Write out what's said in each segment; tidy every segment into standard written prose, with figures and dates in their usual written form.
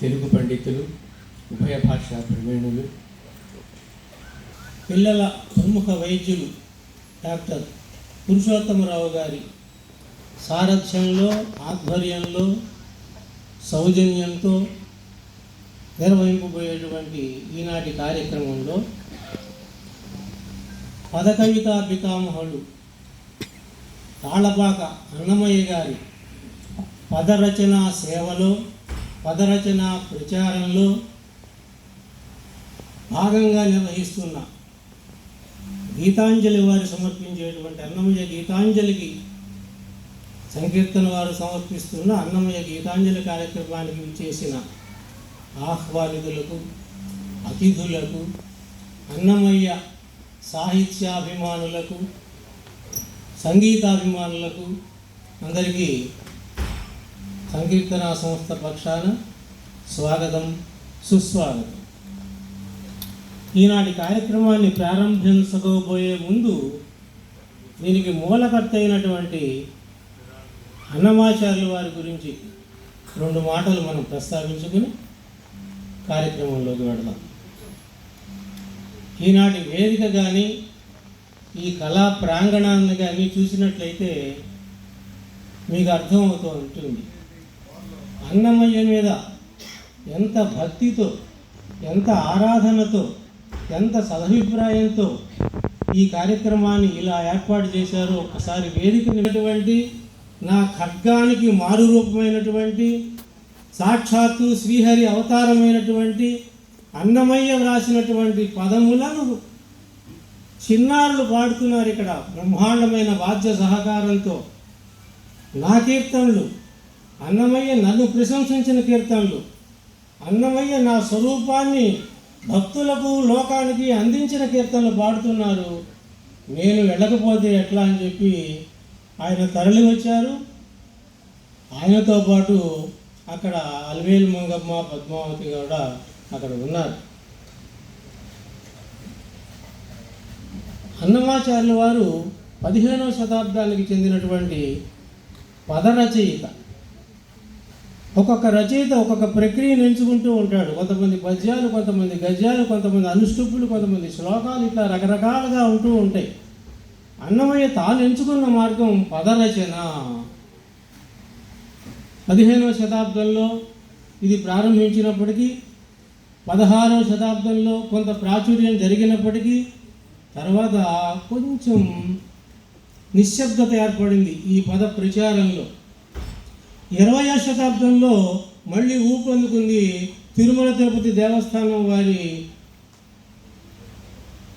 తెలుగు పండితులు, ఉభయ భాషా ప్రవీణులు, పిల్లల ప్రముఖ వైద్యులు డాక్టర్ పురుషోత్తమరావు గారి సారథ్యంలో, ఆధ్వర్యంలో, సౌజన్యంతో నిర్వహింపబోయేటువంటి ఈనాటి కార్యక్రమంలో పదకవితా పితామహుడు తాళపాక అన్నమయ్య గారి పదరచన సేవలో, పదరచన ప్రచారంలో భాగంగా నిర్వహిస్తున్న గీతాంజలి వారు సమర్పించేటువంటి అన్నమయ్య గీతాంజలికి సంకీర్తన వారు సమర్పిస్తున్న అన్నమయ్య గీతాంజలి కార్యక్రమానికి చేసిన ఆహ్వానితులకు, అతిథులకు, అన్నమయ్య సాహిత్యాభిమానులకు, సంగీతాభిమానులకు అందరికీ సంకీర్తన సంస్థ పక్షాన స్వాగతం, సుస్వాగతం. ఈనాటి కార్యక్రమాన్ని ప్రారంభించబోయే ముందు దీనికి మూలకర్త అయినటువంటి అన్నమాచార్యుల వారి గురించి 2 మాటలు మనం ప్రస్తావించుకుని కార్యక్రమంలోకి వెళదాం. ఈనాటి వేదిక కానీ, ఈ కళా ప్రాంగణాన్ని కానీ చూసినట్లయితే మీకు అర్థమవుతూ ఉంటుంది అన్నమయ్య మీద ఎంత భక్తితో, ఎంత ఆరాధనతో, ఎంత సదభిప్రాయంతో ఈ కార్యక్రమాన్ని ఇలా ఏర్పాటు చేశారో ఒకసారి వేదికటువంటి నా ఖడ్గానికి మారు రూపమైనటువంటి సాక్షాత్తు శ్రీహరి అవతారమైనటువంటి అన్నమయ్య వ్రాసినటువంటి పదములను చిన్నారులు పాడుతున్నారు ఇక్కడ బ్రహ్మాండమైన వాద్య సహకారంతో. నా కీర్తనలు, అన్నమయ్య నన్ను ప్రశంసించిన కీర్తనలు, అన్నమయ్య నా స్వరూపాన్ని భక్తులకు, లోకానికి అందించిన కీర్తనలు పాడుతున్నారు. నేను వెళ్ళకపోతే ఎట్లా అని చెప్పి ఆయన తరలి వచ్చారు. ఆయనతో పాటు అక్కడ అల్వేలు మంగమ్మ, పద్మావతి కూడా అక్కడ ఉన్నారు. అన్నమాచార్యుల వారు 15వ శతాబ్దానికి చెందినటువంటి పదరచయిత. ఒక్కొక్క రచయిత ఒక్కొక్క ప్రక్రియను ఎంచుకుంటూ ఉంటాడు. కొంతమంది పద్యాలు, కొంతమంది గద్యాలు, కొంతమంది అనుష్ఠుపులు, కొంతమంది శ్లోకాలు, ఇట్లా రకరకాలుగా ఉంటూ ఉంటాయి. అన్నమయ్య తాను ఎంచుకున్న మార్గం పదరచన. 15వ శతాబ్దంలో ఇది ప్రారంభించినప్పటికీ, 16వ శతాబ్దంలో కొంత ప్రాచుర్యం జరిగినప్పటికీ, తర్వాత కొంచెం నిశ్శబ్దత ఏర్పడింది ఈ పద ప్రచారంలో. 20వ శతాబ్దంలో మళ్ళీ ఊపందుకుంది. తిరుమల తిరుపతి దేవస్థానం వారి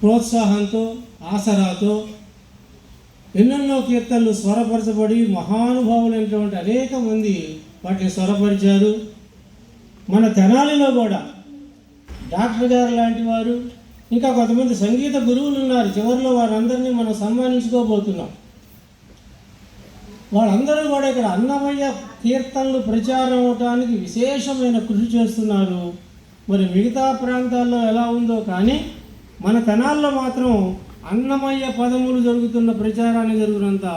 ప్రోత్సాహంతో, ఆసరాతో ఎన్నెన్నో కీర్తనలు స్వరపరచబడి మహానుభావులైనటువంటి అనేక మంది వాటిని స్వరపరిచారు. మన తెనాలిలో కూడా డాక్టర్ గారు లాంటి వారు, ఇంకా కొంతమంది సంగీత గురువులు ఉన్నారు. చివరిలో వారందరినీ మనం సన్మానించుకోబోతున్నాం. వాళ్ళందరూ కూడా ఇక్కడ అన్నమయ్య కీర్తనలు ప్రచారం అవడానికి విశేషమైన కృషి చేస్తున్నారు. మరి మిగతా ప్రాంతాల్లో ఎలా ఉందో కానీ మన తెనాల్లో మాత్రం అన్నమయ్య పదములు జరుగుతున్న ప్రచారాన్ని జరుగుతున్నంత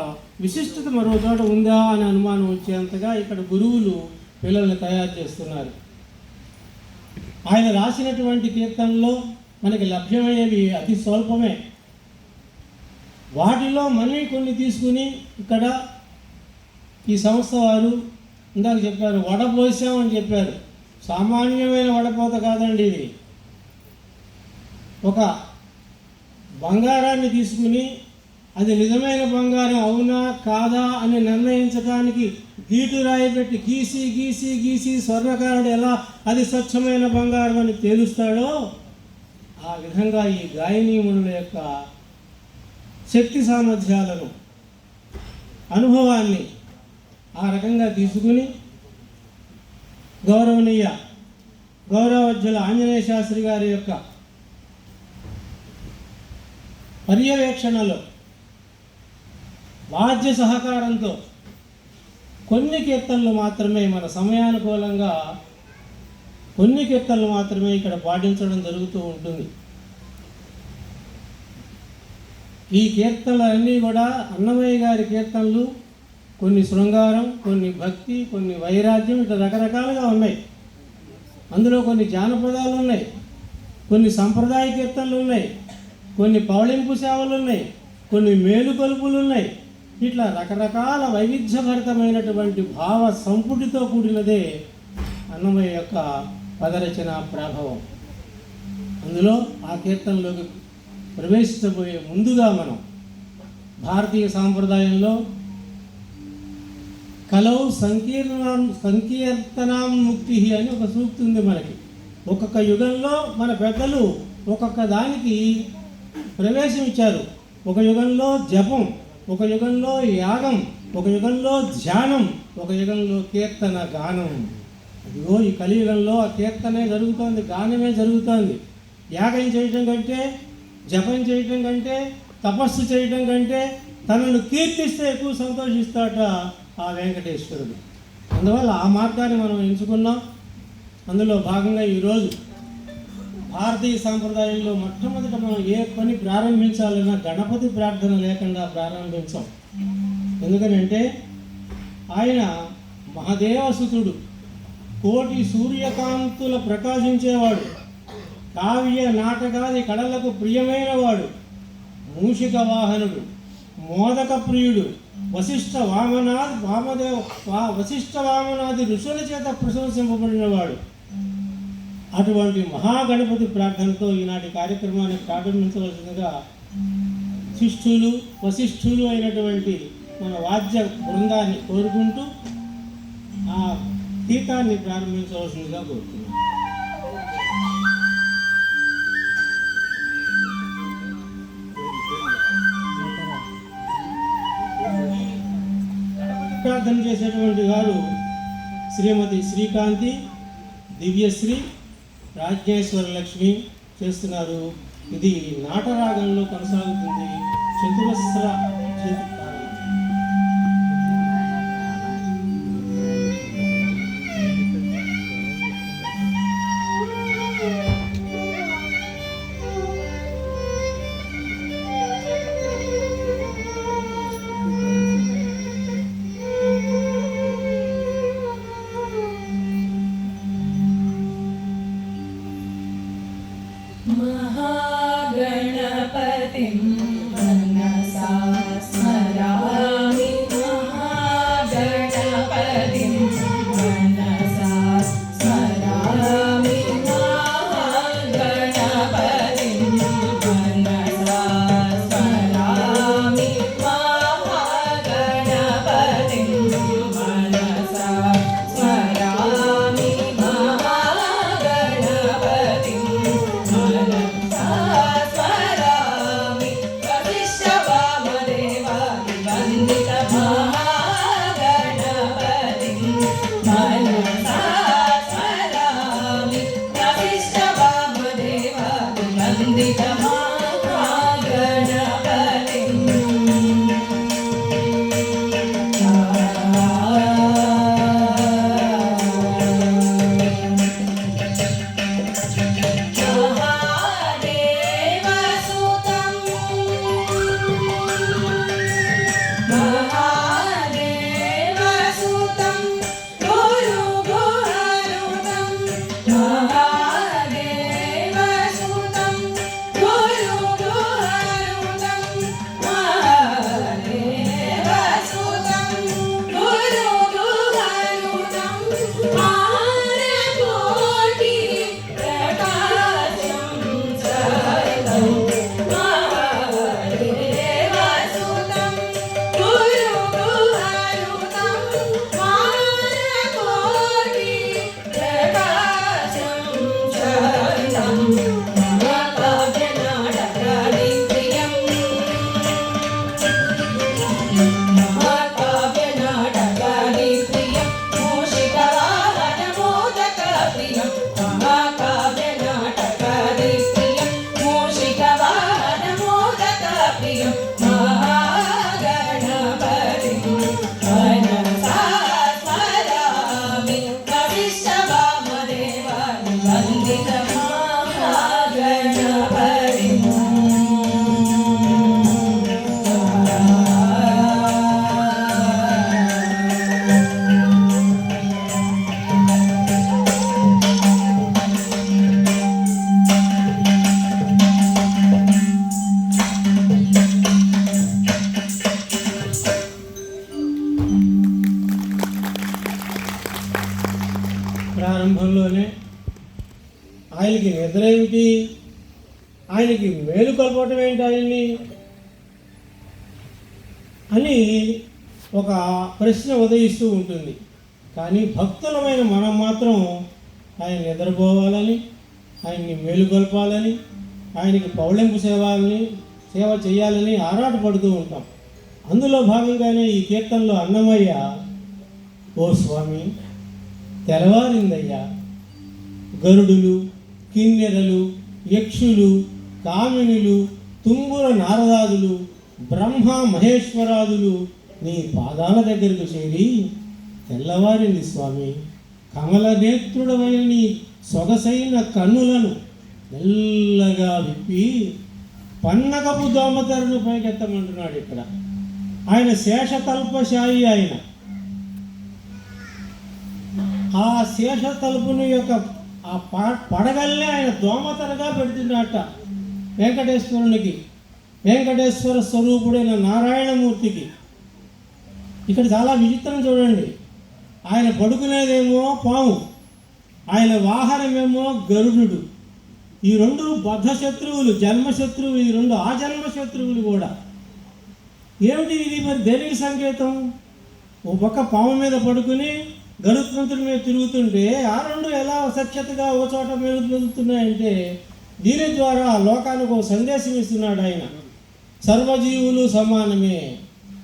విశిష్టత మరో చోట ఉందా అని అనుమానం వచ్చేంతగా ఇక్కడ గురువులు పిల్లల్ని తయారు చేస్తున్నారు. ఆయన రాసినటువంటి కీర్తనలో మనకి లభ్యమయ్యేవి అతి స్వల్పమే. వాటిలో మనవి కొన్ని తీసుకుని ఇక్కడ ఈ సంస్థ వారు ఇందాక చెప్పారు, వడపోసామని చెప్పారు. సామాన్యమైన వడపోత కాదండి ఇది. ఒక బంగారాన్ని తీసుకుని అది నిజమైన బంగారం అవునా కాదా అని నిర్ణయించడానికి గీటు రాయి పెట్టి గీసి గీసి గీసి స్వర్ణకారుడు ఎలా అది స్వచ్ఛమైన బంగారం అని తేలుస్తాడో ఆ విధంగా ఈ గాయనీమునుల యొక్క శక్తి సామర్థ్యాలను, అనుభవాన్ని ఆ రకంగా తీసుకుని గౌరవజ్జల ఆంజనేయ శాస్త్రి గారి యొక్క పర్యవేక్షణలో, వాద్య సహకారంతో కొన్ని కీర్తనలు మాత్రమే, మన సమయానుకూలంగా కొన్ని కీర్తనలు మాత్రమే ఇక్కడ పాటించడం జరుగుతూ ఉంటుంది. ఈ కీర్తనలన్నీ కూడా అన్నమయ్య గారి కీర్తనలు కొన్ని శృంగారం, కొన్ని భక్తి, కొన్ని వైరాగ్యం, ఇట్లా రకరకాలుగా ఉన్నాయి. అందులో కొన్ని జానపదాలు ఉన్నాయి, కొన్ని సంప్రదాయ కీర్తనలు ఉన్నాయి, కొన్ని పౌళింపు సేవలు ఉన్నాయి, కొన్ని మేలుకొలుపులు ఉన్నాయి. ఇట్లా రకరకాల వైవిధ్యభరితమైనటువంటి భావ సంపుటితో కూడినదే అన్నమయ్య యొక్క పదరచన ప్రభావం. అందులో ఆ కీర్తనలోకి ప్రవేశించబోయే ముందుగా మనం భారతీయ సాంప్రదాయంలో కలౌ సంకీర్తనాముక్తి అని ఒక సూక్తి ఉంది మనకి. ఒక్కొక్క యుగంలో మన పెద్దలు ఒక్కొక్క దానికి ప్రవేశం ఇచ్చారు. ఒక యుగంలో జపం, ఒక యుగంలో యాగం, ఒక యుగంలో ధ్యానం, ఒక యుగంలో కీర్తన గానం. అదిగో ఈ కలియుగంలో ఆ కీర్తనే జరుగుతోంది, గానమే జరుగుతోంది. యాగం చేయటం కంటే, జపం చేయటం కంటే, తపస్సు చేయటం కంటే తనను కీర్తిస్తే ఎక్కువ సంతోషిస్తాట ఆ వెంకటేశ్వరుడు. అందువల్ల ఆ మార్గాన్ని మనం ఎంచుకున్నాం. అందులో భాగంగా ఈరోజు భారతీయ సాంప్రదాయంలో మొట్టమొదట మనం ఏ పని ప్రారంభించాలన్నా గణపతి ప్రార్థన లేకుండా ప్రారంభించాం. ఎందుకనంటే ఆయన మహదేవసుతుడు, కోటి సూర్యకాంతుల ప్రకాశించేవాడు, కావ్య నాటకాది కళలకు ప్రియమైన వాడు, మూషిక వాహనుడు, మోదక ప్రియుడు, వశిష్ఠ వామనాది ఋషుల చేత ప్రశంసింపబడినవాడు. అటువంటి మహాగణపతి ప్రార్థనతో ఈనాటి కార్యక్రమాన్ని ప్రారంభించవలసిందిగా శిష్ఠులు వశిష్ఠులు అయినటువంటి మన వాద్య బృందాన్ని కోరుకుంటూ ఆ గీతాన్ని ప్రారంభించవలసిందిగా కోరుతున్నాను. ప్రార్థన చేసేటువంటి వారు శ్రీమతి శ్రీకాంతి, దివ్యశ్రీ, రాజ్ఞేశ్వర లక్ష్మి చేస్తున్నారు. ఇది నాటరాగంలో కొనసాగుతుంది. చతురస్ర महागणपतिं मनसा स्मरामि, महागणपतिं मनसा स्मरामि, महागणपतिं मनसा स्मरामि, महागणपतिं मनसा स्मरामि, महागणपतिं मनसा स्मरामि, वसिष्ठ वामदेवादि वन्दित महागणपतिं मनसा स्मरामि, वसिष्ठ वामदेवादि वन्दित ప్రారంభంలోనే ఆయనకి నిద్ర ఏమిటి, ఆయనకి మేలు కలపటం ఏంటి ఆయన్ని అని ఒక ప్రశ్న ఉదయిస్తూ ఉంటుంది. కానీ భక్తులమైన మనం మాత్రం ఆయన నిద్రపోవాలని, ఆయన్ని మేలుకొల్పాలని, ఆయనకి పౌళింపు సేవ చేయాలని ఆరాటపడుతూ ఉంటాం. అందులో భాగంగానే ఈ కీర్తనలో అన్నమయ్య, ఓ స్వామి తెల్లవారిందయ్యా, గరుడులు, కిన్నెరలు, యక్షులు, కామినులు, తుంగుర నారదాదులు, బ్రహ్మ మహేశ్వరాదులు నీ పాదాల దగ్గరకు చేరి, తెల్లవారింది స్వామి, కమల నేత్రుడమైన నీ సొగసైన కన్నులను మెల్లగా విప్పి పన్నకపు దోమతెరను పైకెత్తమంటున్నాడు. ఇక్కడ ఆయన శేషతల్పశాయి. ఆయన ఆ శేషతల్పుని యొక్క ఆ పడగల్నే ఆయన దోమతెరగా పెడుతున్నట్ట వెంకటేశ్వరునికి, వెంకటేశ్వర స్వరూపుడైన నారాయణమూర్తికి. ఇక్కడ చాలా విచిత్రం చూడండి. ఆయన పడుకునేదేమో పాము, ఆయన వాహనమేమో గరుడు. ఈ రెండు బద్ధశత్రువులు, జన్మశత్రువులు, ఈ రెండు ఆజన్మ శత్రువులు కూడా. ఏమిటి ఇది మరి దేనికి సంకేతం? ఓ పక్క పాము మీద పడుకుని గరుత్మంతుడి మీద తిరుగుతుంటే ఆ రెండు ఎలా సఖ్యతగా ఓ చోట మెరుగుతున్నాయంటే దీని ద్వారా లోకానికి ఒక సందేశం ఇస్తున్నాడు ఆయన. సర్వజీవులు సమానమే,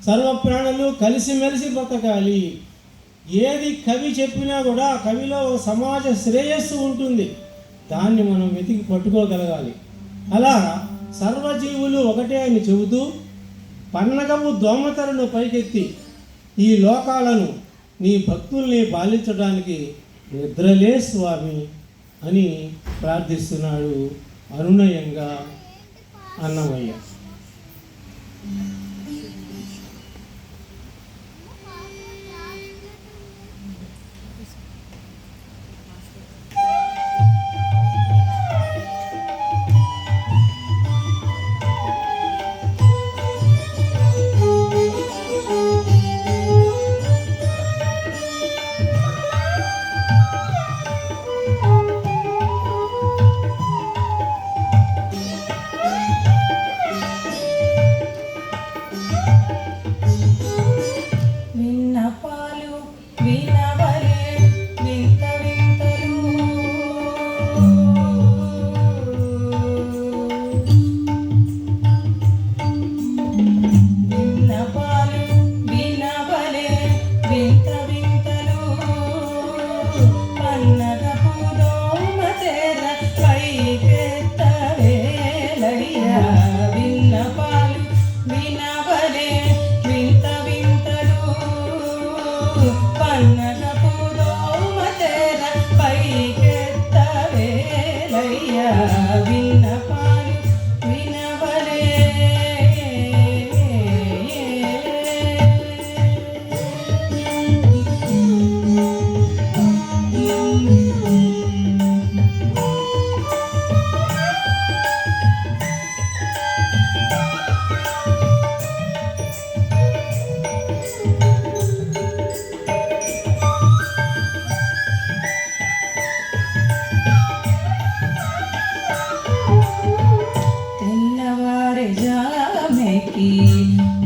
సర్వప్రాణులు కలిసిమెలిసి బ్రతకాలి. ఏది కవి చెప్పినా కూడా ఆ కవిలో ఒక సమాజ శ్రేయస్సు ఉంటుంది, దాన్ని మనం వెతికి పట్టుకోగలగాలి. అలా సర్వజీవులు ఒకటే అని చెబుతూ పన్నగము దోమతెరను పైకెత్తి ఈ లోకాలను నీ భక్తుల్ని పాలించడానికి నిద్రలే స్వామి అని ప్రార్థిస్తున్నాడు అనునయంగా అన్నమయ్య.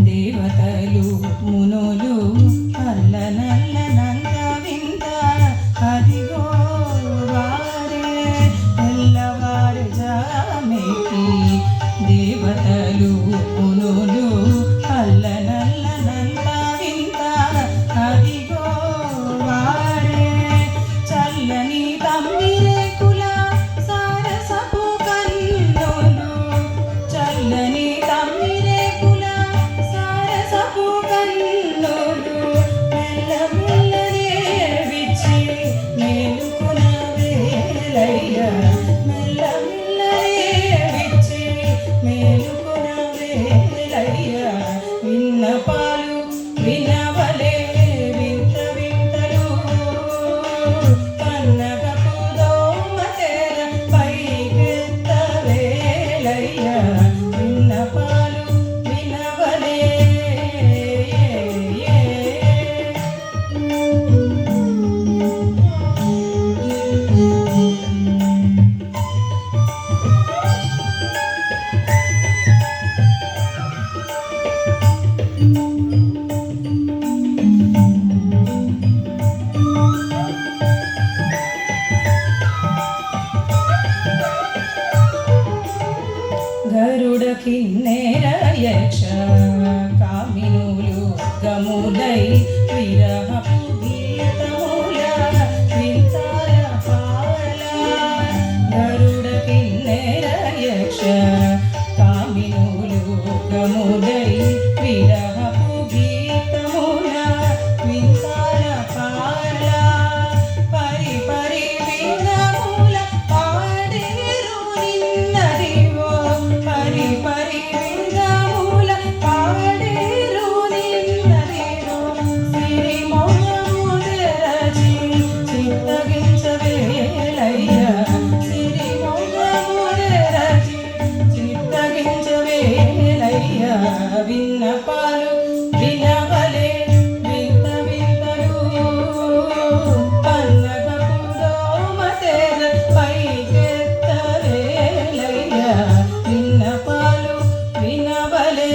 దేవతలు మునులు అల్ల నల్ల నంద వింద అదిగో వారే తెల్లవారు జామెకి దేవతలు మునులు అల్ల నల్ల నంద వింద అదిగో వారే చల్లని తమ్మిరేకుల సారసపు కన్నులు చల్లని విన్నపాలు వినవలే వింత వింతలు పన్నగపు కిన్నెర యక్ష కామినులు గములై విరహపు గీతముల వింతాల పాల గరుడ కిన్నెర యక్ష కామినులు గములై విరహపు గీతముల వింతాల పాల పరి పరి విందముల పాడేరు నిన్నదివో పరి పరి విందముల పాడేరు నిన్నదివో సిరి మొగముదరచి చిత్తగించవేలయ్య సిరి మొగముదరచి చిత్తగించవేలయ్య విన్నపాలు వినవలే వింత వింతలు పన్నగపు దోమతెర పైకెత్తవేలయ్య విన్నపాలు వినవలే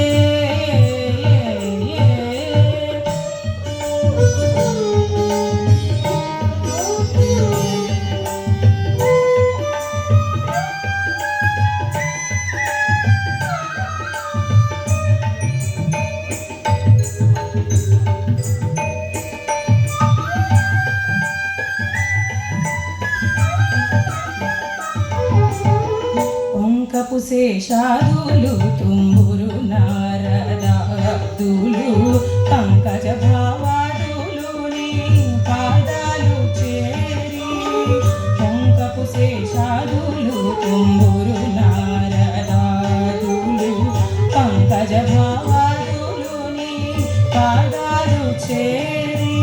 పొంకపు శేషాదులు తుంబురు నారదాదులు పంకజ భావాదులు నీ పాదాలు చేరి పొంకపు శేషాదులు తుంబురు నారదాదులు పంకజ భావాదులు నీ పాదాలు చేరి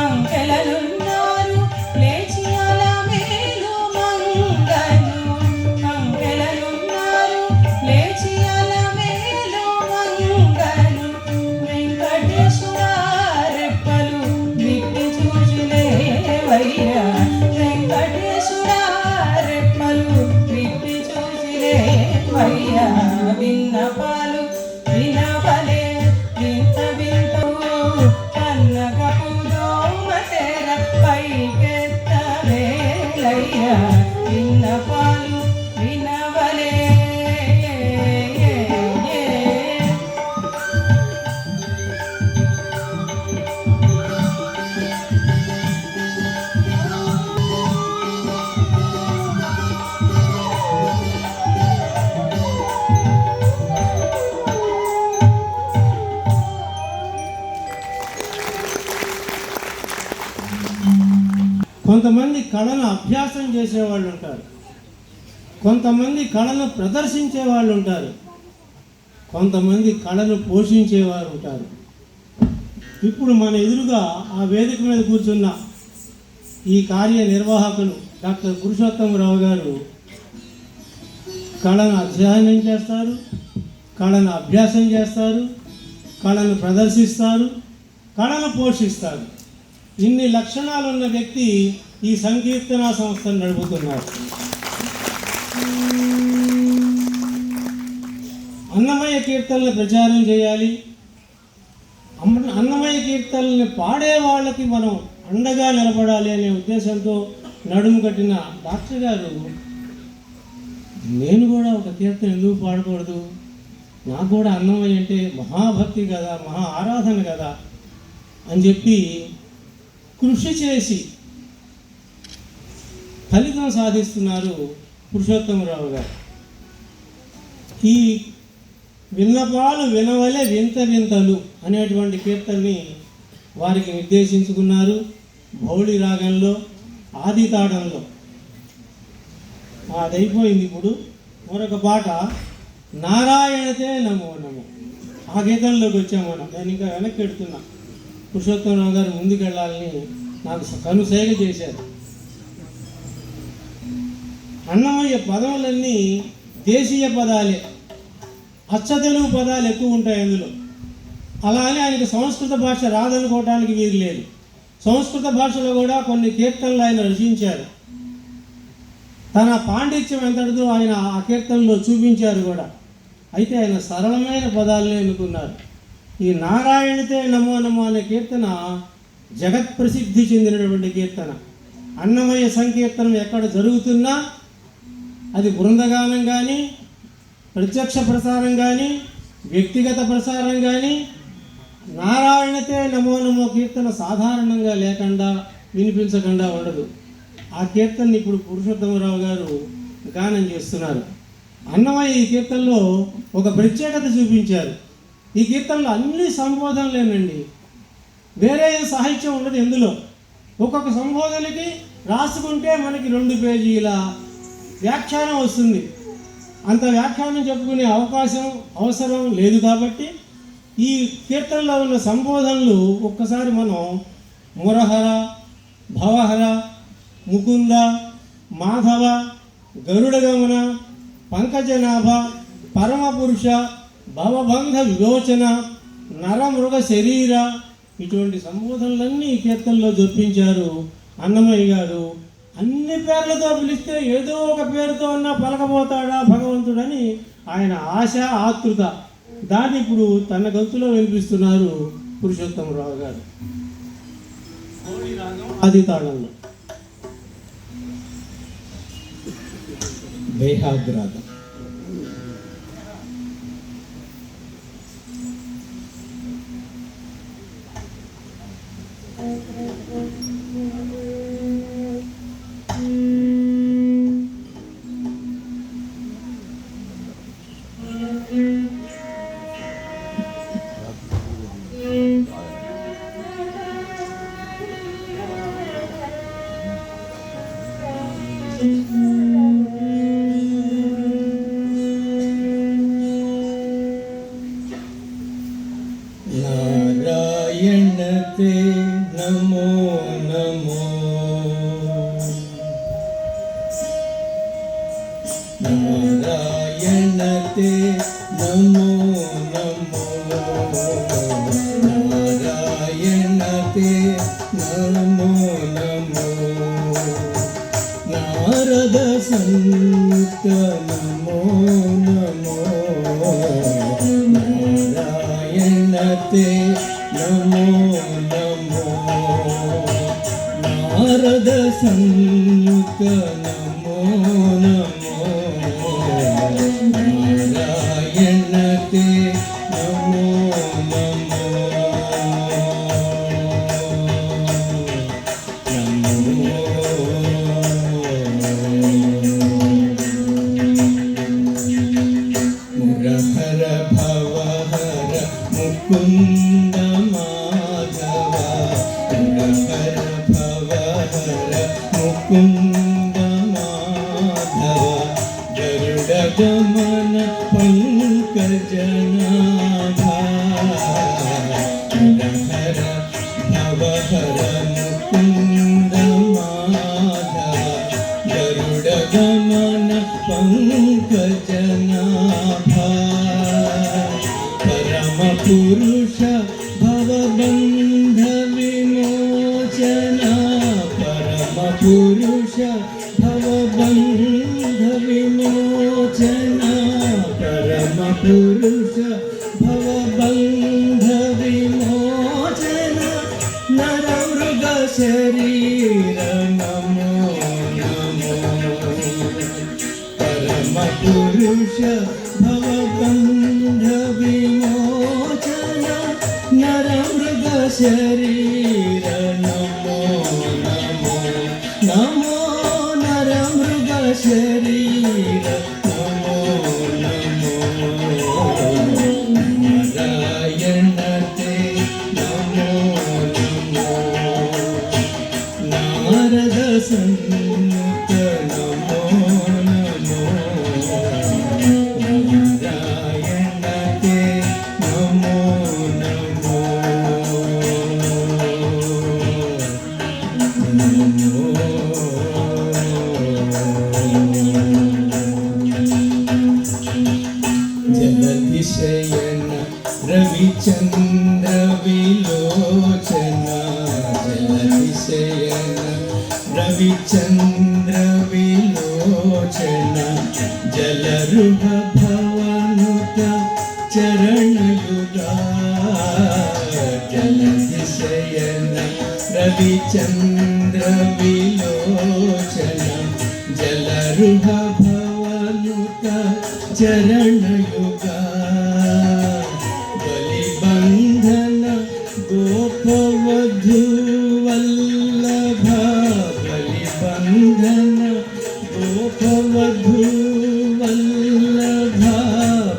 అంకెలనున్నారు లేచి అలమేలు మంగను అంకెలనున్నారు లేచి అలమేలు మంగను వెంకటేశ్వర రెప్పలు విప్పి చూసిలేవయ్య వెంకటేశ్వర రెప్పలు విప్పి చూసిలేవయ్య విన్నపాలు వినవలే వింత వింతవు కన్నగపు దోమతెర పైకెత్తవేలయ్య విన్నపాలు వినవలే కొంతమంది కళను అభ్యాసం చేసేవాళ్ళు ఉంటారు, కొంతమంది కళను ప్రదర్శించే వాళ్ళు ఉంటారు, కొంతమంది కళను పోషించేవారు ఉంటారు. ఇప్పుడు మన ఎదురుగా ఆ వేదిక మీద కూర్చున్న ఈ కార్యనిర్వాహకులు డాక్టర్ పురుషోత్తమరావు గారు కళను అధ్యయనం చేస్తారు, కళను అభ్యాసం చేస్తారు, కళను ప్రదర్శిస్తారు, కళను పోషిస్తారు. ఇన్ని లక్షణాలు ఉన్న వ్యక్తి ఈ సంకీర్తన సంస్థను నడుపుతున్నారు. అన్నమయ్య కీర్తనలు ప్రచారం చేయాలి, అన్నమయ్య కీర్తనల్ని పాడే వాళ్ళకి మనం అండగా నిలబడాలి అనే ఉద్దేశంతో నడుము కట్టిన డాక్టర్ గారు నేను కూడా ఒక కీర్తన ఎందుకు పాడకూడదు, నాకు కూడా అన్నమయ్య అంటే మహాభక్తి కదా, మహా ఆరాధన కదా అని చెప్పి కృషి చేసి ఫలితం సాధిస్తున్నారు పురుషోత్తమరావు గారు. ఈ విన్నపాలు వినవలే వింత వింతలు అనేటువంటి కీర్తనని వారికి నిర్దేశించుకున్నారు. భౌళి రాగంలో, ఆది తాడంలో. అది అయిపోయింది. ఇప్పుడు మరొక పాట నారాయణతే నమో నమో. ఆ గీతంలోకి వచ్చాం మనం. నేను ఇంకా వెనక్కి పెడుతున్నా. పురుషోత్తమరావు గారు ముందుకెళ్ళాలని నాకు కనుసైగ చేశారు. అన్నమయ్య పదములన్నీ దేశీయ పదాలే, అచ్చ తెలుగు పదాలు ఎక్కువ ఉంటాయి అందులో. అలానే ఆయనకు సంస్కృత భాష రాదనుకోవడానికి వీలు లేదు. సంస్కృత భాషలో కూడా కొన్ని కీర్తనలు ఆయన రచించారు. తన పాండిత్యం ఎంతటిదో ఆయన ఆ కీర్తనలో చూపించారు కూడా. అయితే ఆయన సరళమైన పదాలనే ఎన్నుకున్నారు. ఈ నారాయణతే నమో నమో అనే కీర్తన జగత్ ప్రసిద్ధి చెందినటువంటి కీర్తన. అన్నమయ్య సంకీర్తనం ఎక్కడ జరుగుతున్నా అది బృందగానం కానీ ప్రత్యక్ష ప్రసారం కానీ వ్యక్తిగత ప్రసారం కానీ నారాయణతే నమో నమో కీర్తన సాధారణంగా లేకుండా వినిపించకుండా ఉండదు. ఆ కీర్తనని ఇప్పుడు పురుషోత్తమరావు గారు గానం చేస్తున్నారు. అన్నమయ్య ఈ కీర్తనలో ఒక ప్రత్యేకత చూపించారు. ఈ కీర్తనలో అన్ని సంబోధనలేనండి, వేరే సాహిత్యం ఉండదు ఎందులో. ఒక్కొక్క సంబోధనకి రాసుకుంటే మనకి 2 పేజీల వ్యాఖ్యానం వస్తుంది. అంత వ్యాఖ్యానం చెప్పుకునే అవసరం లేదు. కాబట్టి ఈ కీర్తనలో ఉన్న సంబోధనలు ఒక్కసారి మనం మురహర, భవహర, ముకుంద, మాధవ, గరుడగమన, పంకజనాభ, పరమపురుష, భవబంధ విమోచన, నరమృగ శరీర ఇటువంటి సంబోధనలన్నీ ఈ కీర్తనలో జొప్పించారు అన్నమయ్య గారు. అన్ని పేర్లతో పిలిస్తే ఏదో ఒక పేరుతో అన్నా పలకపోతాడా భగవంతుడని ఆయన ఆశ, ఆతృత. దాన్ని ఇప్పుడు తన గొంతులో వినిపిస్తున్నారు పురుషోత్తమరావు గారు. ఆది తాళంలో వేహాగ్రాదం. नारायणते नमो नमो, नारायणते नमो नमो, नारायणते नमो नमो, नारद संत नमो नमो, नारायणते नमो नमो, नारद संत नमो नमो, नारायणते नमो नमो, मुरहर भवहर मुकुंद माधव, मुरहर भवहर मुकुंद माधव, गरुड़ गमन पंकजनाभा, मुरहर भवहर मुकुंद माधव, गरुड़ गमन पंकजनाभा, परम पुरुष भवबंध विमोचना, परम पुरुष भवबंध विमोचना, परम पुरुष भवबंध विमोचना, नरमृग शरीर नमो नमो, परम पुरुष भवबंध विमोचना, नरमृग शरीर नमो नमो, नमो नरमृग शरीर नमो नमो, नारायणते नमो नमो, नारद संत नमो नमो, नारायणते नमो नमो, जलधिशयन रविचंद्र विलोचना, जलधिशयन रविचंद्र विलोचना, जलरुह भवनुत चरणयुगा, जलधिशयन रविचंद्र विलोचना, जलरुह भवनुत చరణయుగా బలిబంధన గోపవధూ వల్లభ బలిబంధన గోపవధూ వల్లభ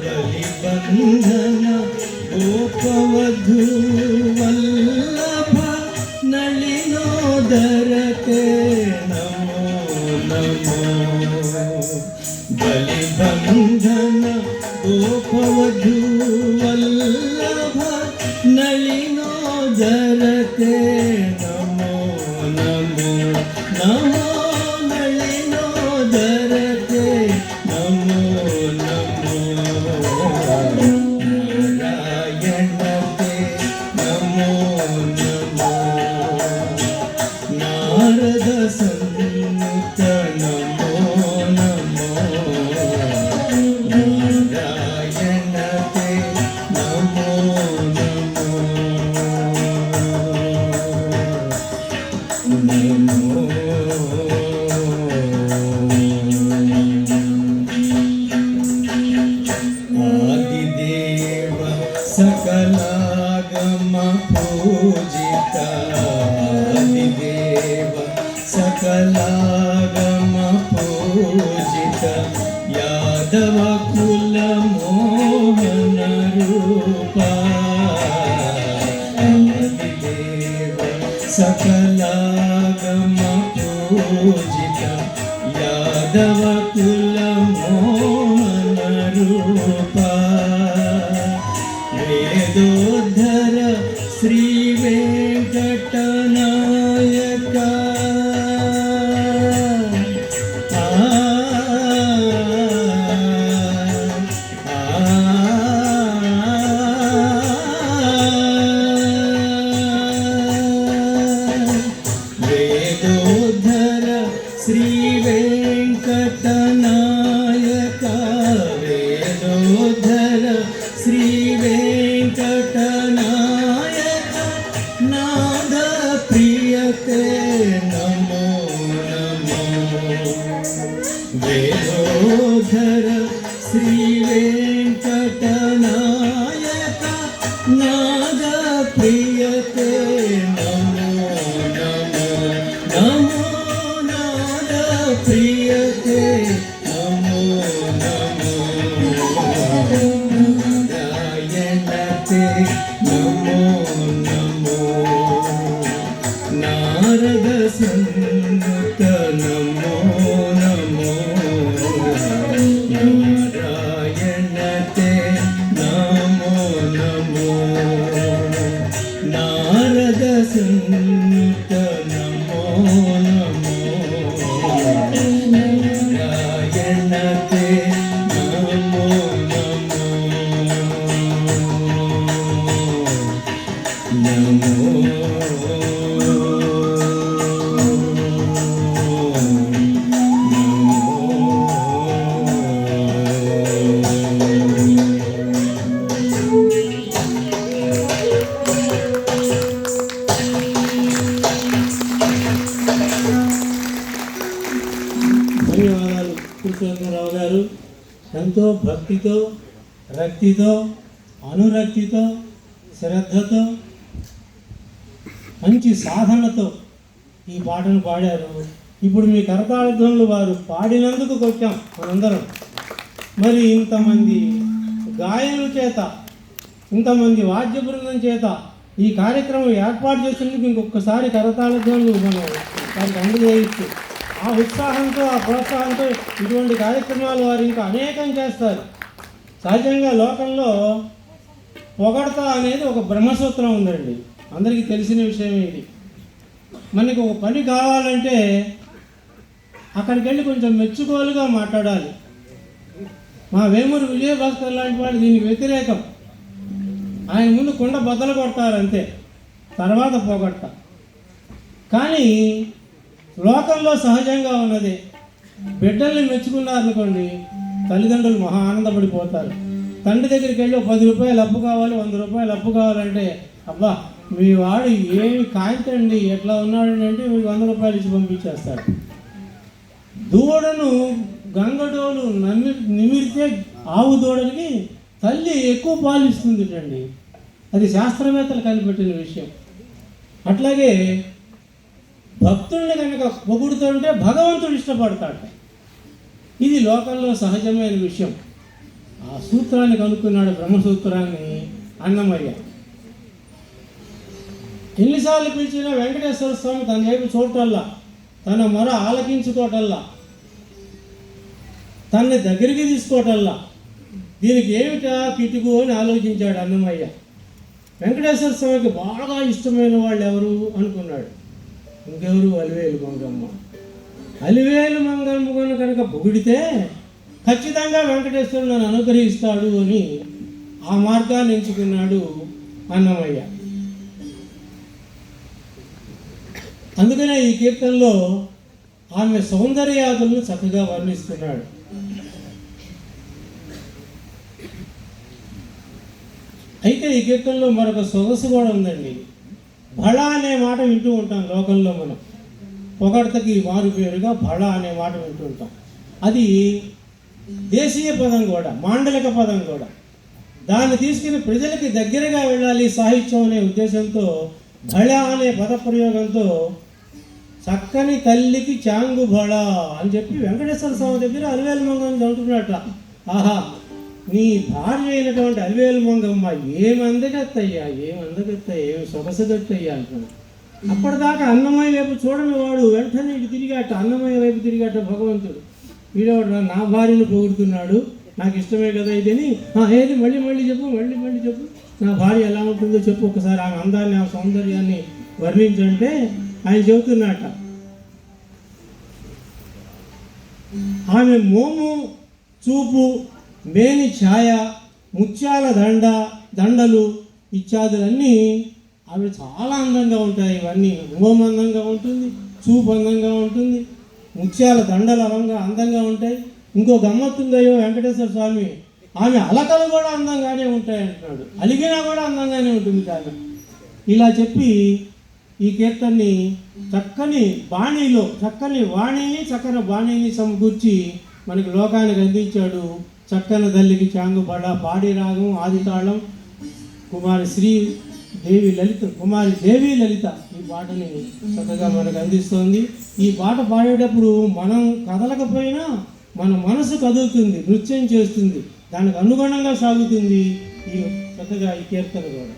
బలిబంధన గోపవధూ వల్లభ నళినోదరతే నమో నమో బలిబంధన గోపవధూ వల్లభ నళినోదరతే నమో నమో నమో నళినోదరతే నమో నమో నారాయణతే నమో నమో నారద సన్నుత నమో నమో నారాయణతే నమో నమో ఆదిదేవ సకలాగమ పూజిత ఆదిదేవ సకలాగమ పూజిత యాదవ కుల మోహన రూప ఆదిదేవ సకలాగమ పూజిత యాదవ కుల మోహన రూప వేదోద్ధర శ్రీ వెంకటనాయక వేదోద్ధర శ్రీ వెంకటనాయక వేదోద్ధర శ్రీ వెంకటనాయక నాద ప్రియతే నమో నమో వేదోద్ధర శ్రీ వెంకటనాయక నాద ప్రియతే నమో నమో నమో నాద ప్రియతే నమో నమో నారాయణతే నమో నమో నారద సన్నుత నమో నమో నారాయణతే నమో నమో నారద సన్నుత నమో నమో నారాయణతే నమో నమో నమో ధన్యవాదాలు కృష్ణరావు గారు. ఎంతో భక్తితో, రక్తితో, అనురక్తితో, శ్రద్ధతో, మంచి సాధనతో ఈ పాటను పాడారు. ఇప్పుడు మీ కరతాళధ్వనులు వారు పాడినందుకు వచ్చాం మనందరం. మరి ఇంతమంది గాయనుల చేత, ఇంతమంది వాద్య బృందం చేత ఈ కార్యక్రమం ఏర్పాటు చేసినందుకు ఇంకొకసారి కరతాళధ్వనులు మనం వారికి అందజేయచ్చు. ఆ ఉత్సాహంతో, ఆ ప్రోత్సాహంతో ఇటువంటి కార్యక్రమాలు వారు ఇంకా అనేకం చేస్తారు. సహజంగా లోకంలో పొగడత అనేది ఒక బ్రహ్మసూత్రం ఉందండి, అందరికీ తెలిసిన విషయమే ఇది. మనకి ఒక పని కావాలంటే అక్కడికి వెళ్ళి కొంచెం మెచ్చుకోలుగా మాట్లాడాలి. మా వేమూరు విజయభాస్కర్ లాంటి వాళ్ళు దీనికి వ్యతిరేకం. ఆయన ముందు కుండ బద్దలు కొడతారు అంతే, తర్వాత పొగడతా. కానీ లోకంలో సహజంగా ఉన్నది, బిడ్డల్ని మెచ్చుకున్నారనుకోండి తల్లిదండ్రులు మహా ఆనందపడిపోతారు. తండ్రి దగ్గరికి వెళ్ళి 10 రూపాయలు అప్పు కావాలి, 100 రూపాయలు అప్పు కావాలంటే, అబ్బా మీ వాడు ఏమి కాంతండి ఎట్లా ఉన్నాడండి అంటే మీకు 100 రూపాయలు ఇచ్చి పంపించేస్తాడు. దూడను గంగడోలు నిమిరితే ఆవు దూడలకి తల్లి ఎక్కువ పాలు ఇస్తుందిటండి. అది శాస్త్రవేత్తలు కనిపెట్టిన విషయం. అట్లాగే భక్తుల్ని కనుక పొగుడుతుంటే భగవంతుడు ఇష్టపడతాడు. ఇది లోకంలో సహజమైన విషయం. ఆ సూత్రాన్ని కనుక్కున్నాడు, బ్రహ్మసూత్రాన్ని అన్నమయ్య. ఎన్నిసార్లు పిలిచినా వెంకటేశ్వర స్వామి తన వైపు చూడటల్లా, తన మొర ఆలకించుకోవటల్లా, తనని దగ్గరికి తీసుకోవటల్లా. దీనికి ఏమిటా కిటుకు అని ఆలోచించాడు అన్నమయ్య. వెంకటేశ్వర స్వామికి బాగా ఇష్టమైన వాళ్ళు ఎవరు అనుకున్నాడు. ఇంకెవరు? అలివేలు మంగమ్మ. అలివేలు మంగమ్మను కనుక పొగిడితే ఖచ్చితంగా వెంకటేశ్వరుడు నన్ను అనుగ్రహిస్తాడు అని ఆ మార్గాన్ని ఎంచుకున్నాడు అన్నమయ్య. అందుకనే ఈ కీర్తనలో ఆమె సౌందర్యాదులను చక్కగా వర్ణిస్తున్నాడు. అయితే ఈ కీర్తనలో మరొక సొగసు కూడా ఉందండి. బళ అనే మాట వింటూ ఉంటాం లోకంలో. మనం పొగడ్తకి మారు పేరుగా బళ అనే మాట వింటూ ఉంటాం. అది దేశీయ పదం కూడా, మాండలిక పదం కూడా. దాన్ని తీసుకుని ప్రజలకి దగ్గరగా వెళ్ళాలి సాహిత్యం అనే ఉద్దేశంతో బళ అనే పదప్రయోగంతో చక్కని తల్లికి చాంగు బళ అని చెప్పి వెంకటేశ్వర స్వామి దగ్గర అలివేలు మంగమ్మ చదువుతున్నట్ట. ఆహా, నీ భార్య అయినటువంటి అలివేలు మంగమ్మ ఏమందగత్తయ్యా, ఏమి సొగసగత్తయ్యా అంటున్నాడు. అప్పటిదాకా అన్నమయ్య వైపు చూడని వాడు వెంటనే ఇటు తిరిగాట, అన్నమయ్య వైపు తిరిగాట భగవంతుడు. వీడవాడు నా భార్యను పొగుడుతున్నాడు, నాకు ఇష్టమే కదా ఇదని. ఏది మళ్ళీ చెప్పు, నా భార్య ఎలా ఉంటుందో చెప్పు ఒకసారి, ఆమె అందాన్ని, ఆ సౌందర్యాన్ని వర్ణించంటే ఆయన చెబుతున్నట్ట. ఆమె మోము చూపు, మేని ఛాయ, ముత్యాల దండలు ఇత్యాదులన్నీ అవి చాలా అందంగా ఉంటాయి. ఇవన్నీ మోము అందంగా ఉంటుంది, చూపు అందంగా ఉంటుంది, ముత్యాల దండలు అందంగా ఉంటాయి. ఇంకో గమ్మత్తుందయ్యో వెంకటేశ్వర స్వామి, ఆమె అలకలు కూడా అందంగానే ఉంటాయి అంటున్నాడు. అలిగినా కూడా అందంగానే ఉంటుంది ఆమె. ఇలా చెప్పి ఈ కీర్తన్ని చక్కని బాణీని సమకూర్చి మనకి లోకానికి అందించాడు. చక్కని తల్లికి చాంగు బళ, పాడి రాగం, ఆది తాళం, కుమారి దేవి లలిత ఈ పాటని చక్కగా మనకు అందిస్తోంది. ఈ పాట పాడేటప్పుడు మనం కదలకపోయినా మన మనసు కదులుతుంది, నృత్యం చేస్తుంది, దానికి అనుగుణంగా సాగుతుంది ఈ చక్కగా ఈ కీర్తన కూడా.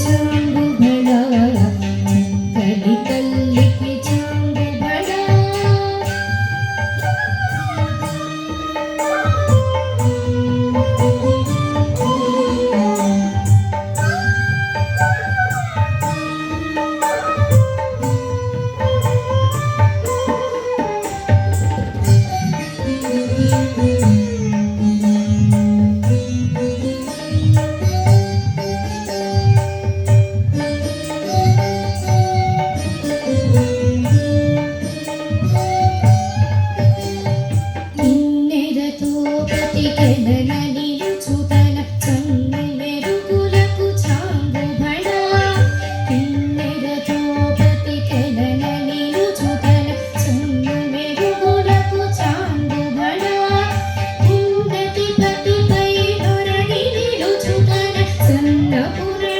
చాంగు భళ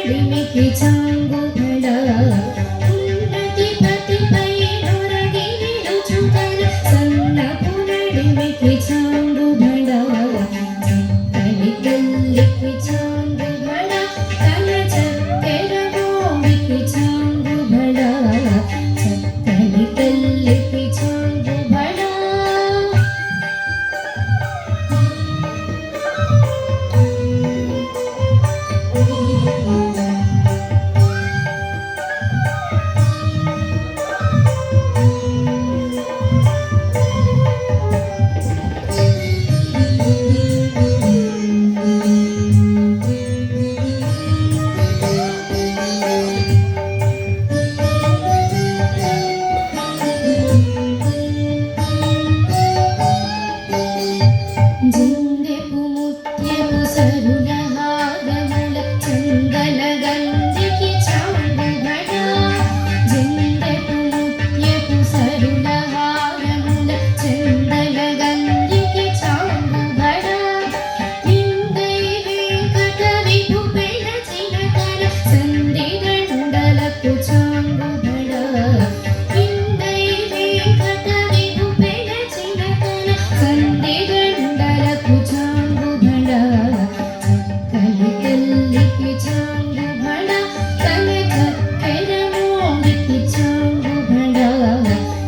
నడిమికి చాంగు భళ ఉన్నతి పతిపై నొరగిరి రుచుకల సన్నపు నడిమికి చాంగు భళ చక్కని తల్లికి చాంగు భళ తన చక్కెర గోవికి చాంగు భళ చక్కని తల్లికి చాంగు భళ జిందెపు ముత్యపు సరుల హారముల చందన గంధికి చాంగు భళ జిందెపు ముత్యపు సరుల హారముల చందన గంధికి చాంగు భళ ఇందై వెంకట విభు పెళచిన కర సంధి గండలకు చాంగు భళ ఇందై వెంకట విభు పెళచిన కర సంధి గండలకు చాంగు భళ చక్కని తల్లికి చాంగు భళ తన చక్కెర మోవికి చాంగు భళ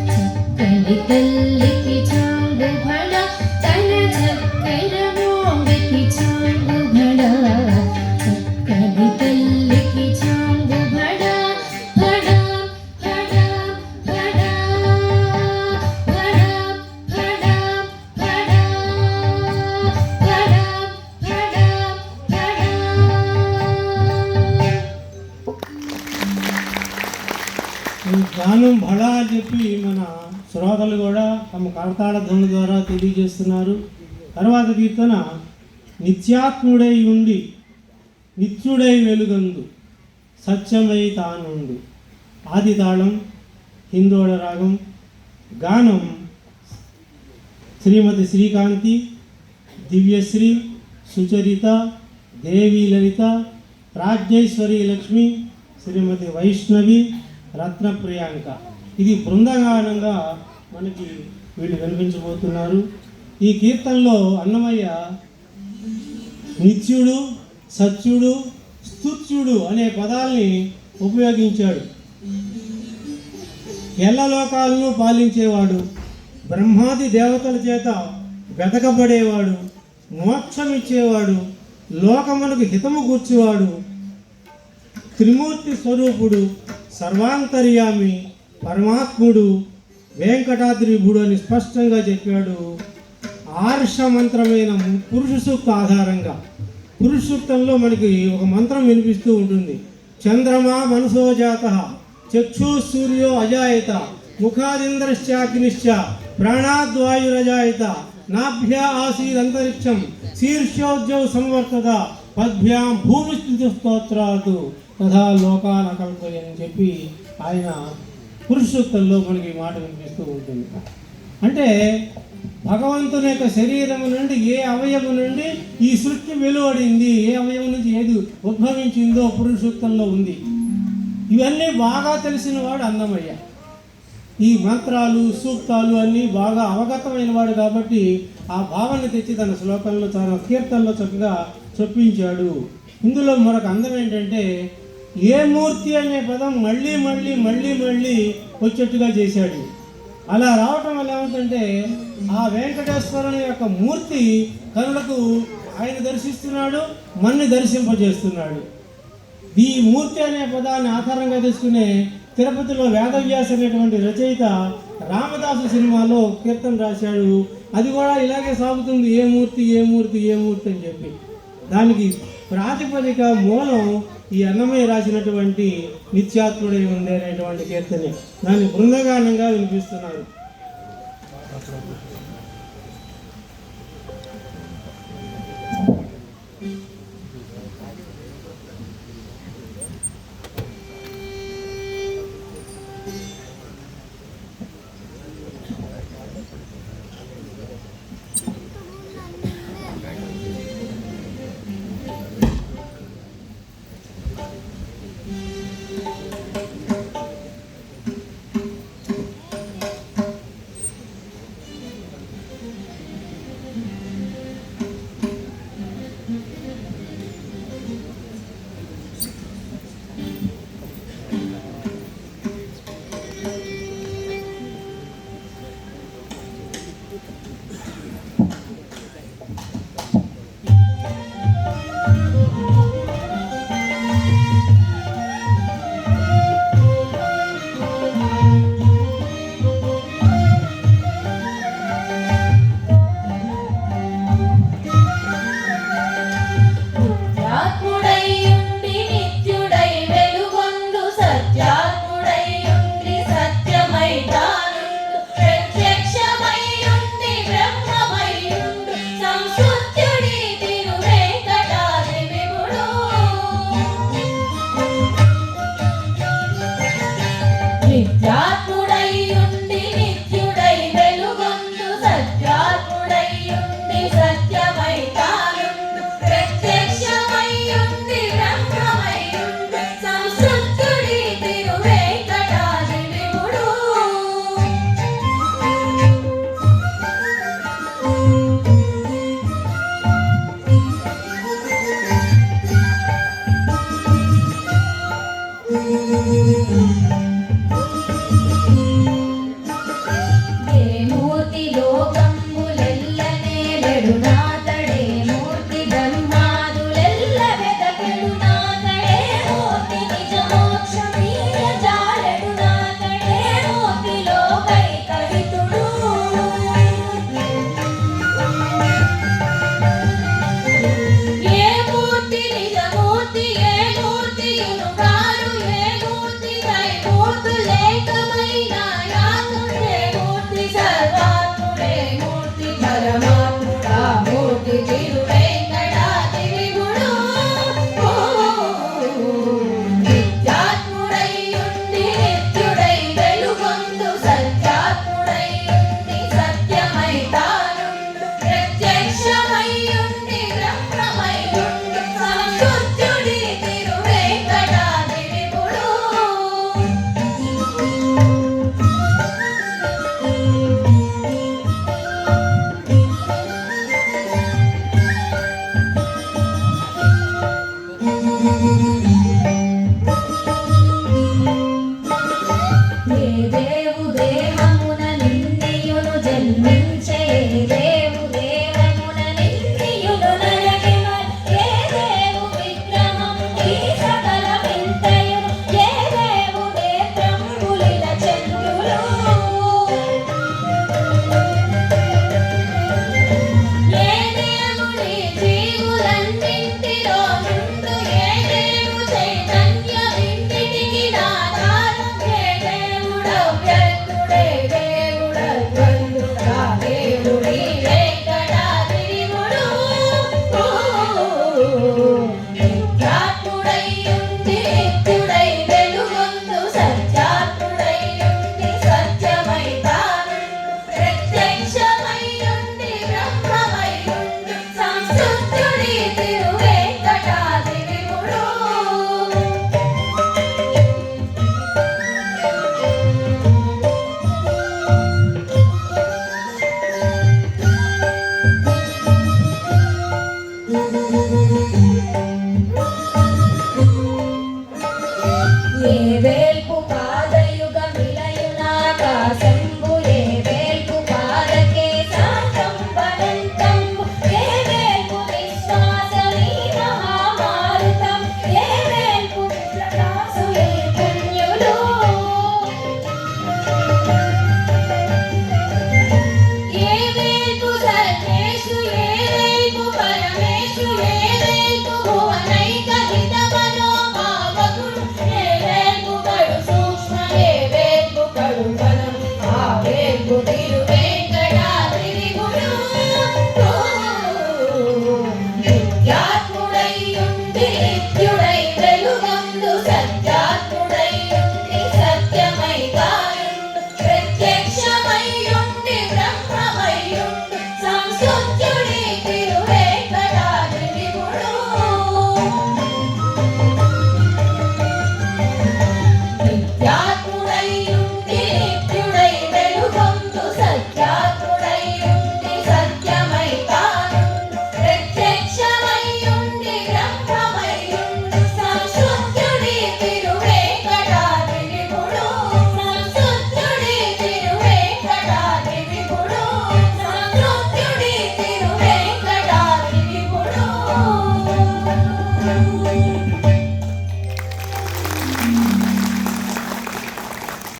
చక్కని తల్లికి చాంగు భళ తన చక్కెర మోవికి చాంగు భళ చక్కని తల్లికి చాంగు భళ భళ భళ భళ భళ భళ భళ భళ భళ భళ. ఈ గానం భళ అని చెప్పి మన శ్రోతలు కూడా తమ కరతాళ ధ్వని ద్వారా తెలియజేస్తున్నారు. తర్వాత కీర్తన నిత్యాత్ముడై ఉండి నిత్యుడై వెలుగందు సత్యమై తానుండు. ఆది తాళం హిందోళ రాగం. గానం శ్రీమతి శ్రీకాంతి, దివ్యశ్రీ, సుచరిత, దేవి లలిత, ప్రాజ్ఞేశ్వరి లక్ష్మి, శ్రీమతి వైష్ణవి, రత్న ప్రియాంక. ఇది బృందగానంగా మనకి వీళ్ళు కనిపించబోతున్నారు. ఈ కీర్తనలో అన్నమయ్య నిత్యుడు, సత్యుడు, స్తుత్యుడు అనే పదాల్ని ఉపయోగించాడు. ఎల్లలోకాలను పాలించేవాడు, బ్రహ్మాది దేవతల చేత వెతకబడేవాడు, మోక్షమిచ్చేవాడు, లోకమునకు హితము కూర్చువాడు, త్రిమూర్తి స్వరూపుడు, సర్వాంతర్యామి, పరమాత్ముడు, వెంకటాద్రిభుడు అని స్పష్టంగా చెప్పాడు. ఆర్ష మంత్రమైన పురుష సూక్త ఆధారంగా పురుష సూక్తంలో మనకి ఒక మంత్రం వినిపిస్తూ ఉంటుంది. చంద్రమా మనసోజాత చక్షు సూర్యో అజాయత ముఖాదింద్రశ్చాగ్నిశ్చ ప్రాణాద్వాయురజాయత నాభ్య ఆసీదంతరిక్షం శీర్షోజ్జౌ సంవర్తత పద్భ్యాం భూమిస్థితి స్తోత్రాలు తథా లోకాన కల్పయని చెప్పి ఆయన పురుష సూక్తంలో మనకి ఈ మాట వినిపిస్తూ ఉంటుంది. అంటే భగవంతుని యొక్క శరీరము నుండి ఏ అవయవం నుండి ఈ సృష్టి వెలువడింది, ఏ అవయవం నుంచి ఏది ఉద్భవించిందో పురుష సూక్తంలో ఉంది. ఇవన్నీ బాగా తెలిసిన వాడు అన్నమయ్య. ఈ మంత్రాలు సూక్తాలు అన్నీ బాగా అవగతమైన వాడు కాబట్టి ఆ భావన తెచ్చి తన శ్లోకంలో తన కీర్తనలో చక్కగా చొప్పించాడు. ఇందులో మరొక అందం ఏంటంటే ఏ మూర్తి అనే పదం మళ్ళీ మళ్ళీ మళ్ళీ మళ్ళీ వచ్చేట్టుగా చేశాడు. అలా రావటం వల్ల ఏమిటంటే ఆ వెంకటేశ్వరుని యొక్క మూర్తి కనులకు ఆయన దర్శిస్తున్నాడు, మన్ని దర్శింపజేస్తున్నాడు. ఈ మూర్తి అనే పదాన్ని ఆధారంగా తీసుకునే తిరుపతిలో వేదవ్యాస అనేటువంటి రచయిత రామదాసు సినిమాలో కీర్తన రాశాడు. అది కూడా ఇలాగే సాగుతుంది, ఏ మూర్తి ఏ మూర్తి ఏ మూర్తి అని చెప్పి. దానికి ప్రాతిపదిక మూలం ఈ అన్నమయ్య రాసినటువంటి నిత్యాత్ముడై ఉంది అనేటువంటి కీర్తనే. దాన్ని బృందగానంగా వినిపిస్తున్నారు.